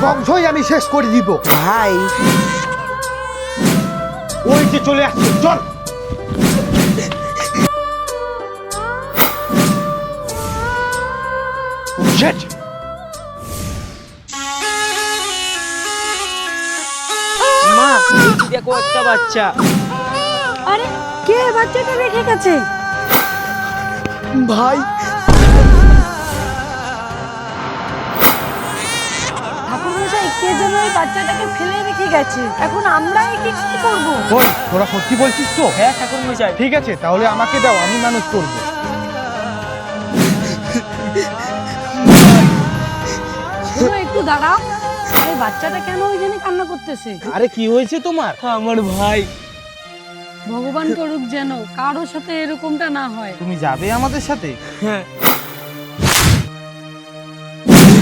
বংশই আমি শেষ করে দিব। ভাই ওই যে চলে আসছে, চল। Shit! মা দেখো একটা বাচ্চা। আরে কে বাচ্চাটা রেখে গেছে? ভাই ঠাকুরমশাই, কে যেন ওই বাচ্চাটাকে ফেলে রেখে গেছে। এখন আমরা একে কি করবো? ওই তোরা সত্যি বলছিস তো? হ্যাঁ ঠাকুর মশাই। ঠিক আছে, তাহলে আমাকে দাও, আমি ম্যানেজ করব। শোনো, একটু দাঁড়াও। এই বাচ্চাটা কেন ওই জন্য কান্না করতেছে? আরে কি হয়েছে তোমার? আমার ভাই। ভগবান করুক যেন কারোর সাথে এরকমটা না হয়। তুমি যাবে আমাদের সাথে? হ্যাঁ।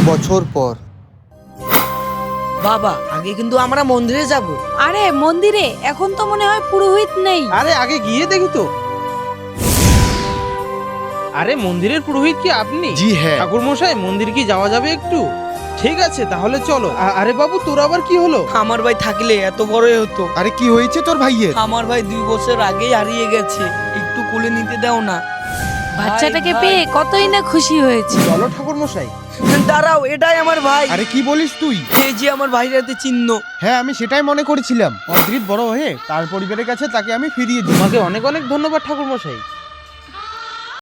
বছর পর বাবা, আগে কিন্তু আমরা মন্দিরে যাব। আরে মন্দিরে এখন তো মনে হয় পুরোহিত নেই। আরে আগে গিয়ে দেখি তো। আরে মন্দিরের পুরোহিত কি আপনি? জি হ্যাঁ। ঠাকুর মশাই, মন্দির কি যাওয়া যাবে একটু? ঠিক আছে তাহলে চলো। আরে বাবু, তোর আবার কি হলো? আমার ভাই থাকলে এত বড়ই হতো। আরে কি হয়েছে তোর ভাইয়ের? আমার ভাই 2 বছর আগেই হারিয়ে গেছে, একটু কোলে নিতে দাও না। বাচ্চাটাকে ভাই, পেয়ে কতই না খুশি হয়েছে। চলো ঠাকুর মশাই। দাঁড়াও, এটাই আমার ভাই। আরে কি বলিস তুই? এই যে আমার ভাইয়ের হাতে চিহ্ন। হ্যাঁ, আমি সেটাই মনে করেছিলাম। অদ্রিত বড় হয়ে তার পরিবারের কাছে তাকে আমি ফিরিয়ে দিই। তোমাকে অনেক অনেক ধন্যবাদ ঠাকুর মশাই।